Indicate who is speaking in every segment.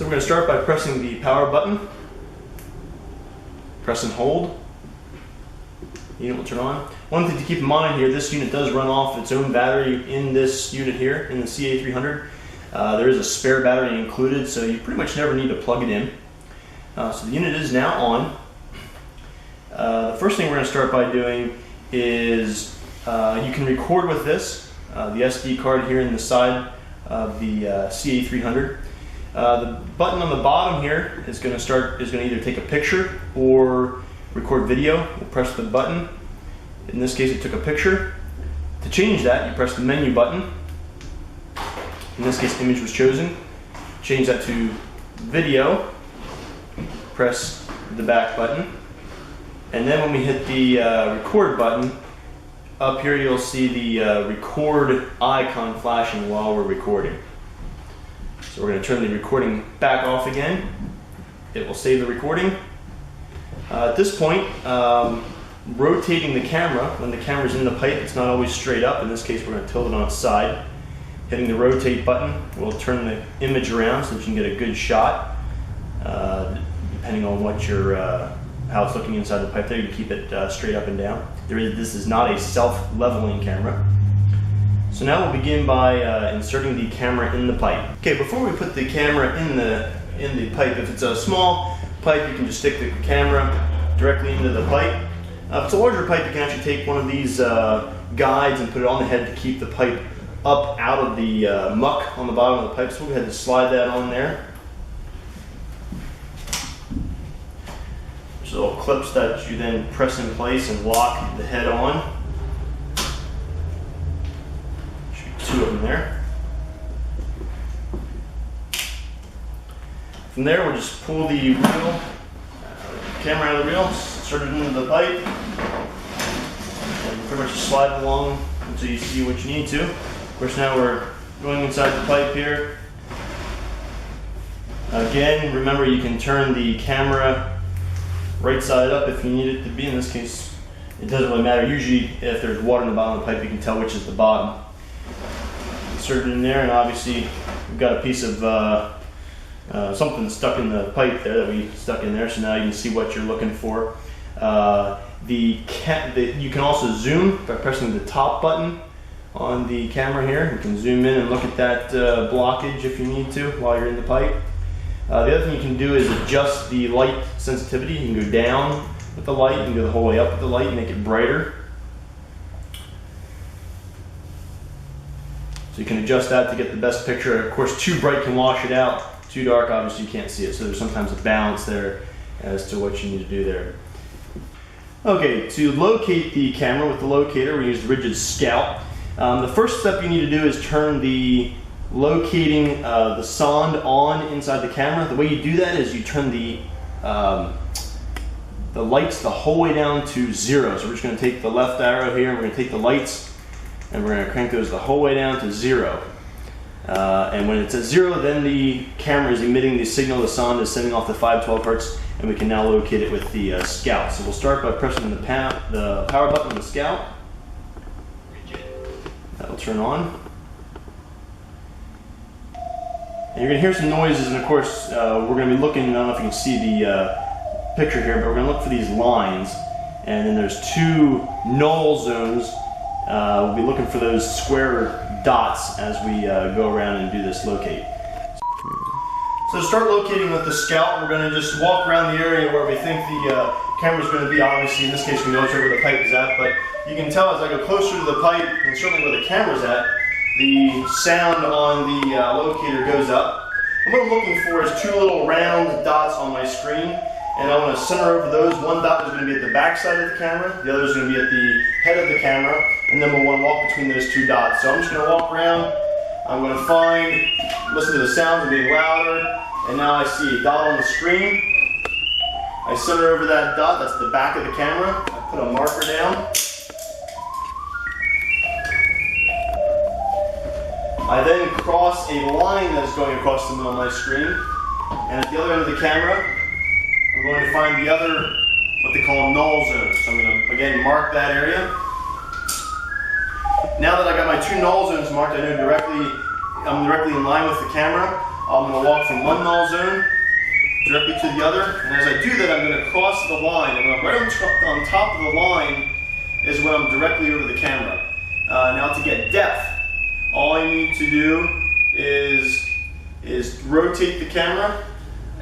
Speaker 1: So we're going to start by pressing the power button. Press and hold. The unit will turn on. One thing to keep in mind here, this unit does run off its own battery in this unit here, in the CA300. There is a spare battery included, so you pretty much never need to plug it in. So the unit is now on. The first thing we're going to start by doing is you can record with this, the SD card here in the side of the CA300. The button on the bottom here is going to either take a picture or record video. We'll press the button. In this case, it took a picture. To change that, you press the menu button. In this case, image was chosen. Change that to video. Press the back button. And then when we hit the record button, up here you'll see the record icon flashing while we're recording. So we're going to turn the recording back off again. It will save the recording. At this point, rotating the camera, when the camera's in the pipe, it's not always straight up. In this case, we're going to tilt it on its side. Hitting the rotate button will turn the image around so that you can get a good shot. Depending on what your how it's looking inside the pipe there, you can keep it straight up and down. This is not a self-leveling camera. So now we'll begin by inserting the camera in the pipe. Okay, before we put the camera in the pipe, if it's a small pipe, you can just stick the camera directly into the pipe. If it's a larger pipe, you can actually take one of these guides and put it on the head to keep the pipe up out of the muck on the bottom of the pipe. So we'll go ahead and slide that on there. There's little clips that you then press in place and lock the head on. Two of them there. From there, we'll just pull the reel, camera out of the reel, insert it into the pipe, and pretty much slide it along until you see what you need to. Of course, now we're going inside the pipe here. Again, remember you can turn the camera right side up if you need it to be. In this case, it doesn't really matter. Usually, if there's water in the bottom of the pipe, you can tell which is the bottom. Insert it in there, and obviously we've got a piece of something stuck in the pipe there that we stuck in there, so now you can see what you're looking for. You can also zoom by pressing the top button on the camera here. You can zoom in and look at that blockage if you need to while you're in the pipe. The other thing you can do is adjust the light sensitivity. You can go down with the light, you can go the whole way up with the light and make it brighter. So you can adjust that to get the best picture. Of course, too bright can wash it out. Too dark, obviously, you can't see it. So there's sometimes a balance there as to what you need to do there. Okay, to locate the camera with the locator, we use the Ridgid Scout. The first step you need to do is turn the locating the sonde on inside the camera. The way you do that is you turn the lights the whole way down to 0. So we're just going to take the left arrow here, and we're going to take the lights, and we're going to crank those the whole way down to 0. And when it's at 0, then the camera is emitting the signal the sonde is sending off the 512 Hertz, and we can now locate it with the Scout. So we'll start by pressing the power button on the Scout. That'll turn on. And you're going to hear some noises, and of course we're going to be looking, I don't know if you can see the picture here, but we're going to look for these lines, and then there's 2 null zones. We'll be looking for those square dots as we go around and do this locate. So to start locating with the Scout, we're going to just walk around the area where we think the camera is going to be. Obviously, in this case, we know it's right where the pipe is at, but you can tell as I go closer to the pipe, and certainly where the camera's at, the sound on the locator goes up. And what I'm looking for is 2 little round dots on my screen, and I want to center over those. One dot is going to be at the back side of the camera, the other is going to be at the head of the camera, and then we'll want to walk between those 2 dots. So I'm just going to walk around, I'm going to listen to the sounds being louder, and now I see a dot on the screen. I center over that dot, that's the back of the camera. I put a marker down. I then cross a line that's going across the middle of my screen, and at the other end of the camera, I'm going to find the other, what they call null zones. So I'm going to, again, mark that area. Now that I got my 2 null zones marked, I know I'm directly in line with the camera. I'm going to walk from one null zone directly to the other, and as I do that, I'm going to cross the line, and when I'm right on top of the line is when I'm directly over the camera. Now to get depth, all I need to do is rotate the camera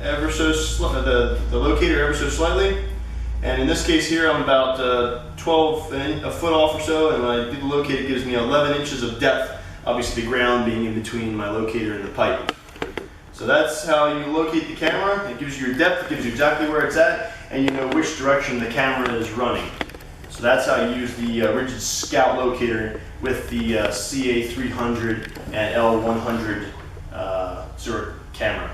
Speaker 1: ever so the locator ever so slightly, and in this case here I'm about a foot off or so, and when I do the locator it gives me 11 inches of depth, obviously the ground being in between my locator and the pipe. So that's how you locate the camera. It gives you your depth, it gives you exactly where it's at, and you know which direction the camera is running. So that's how you use the Ridgid Scout locator with the CA300 and L100 Zurich camera.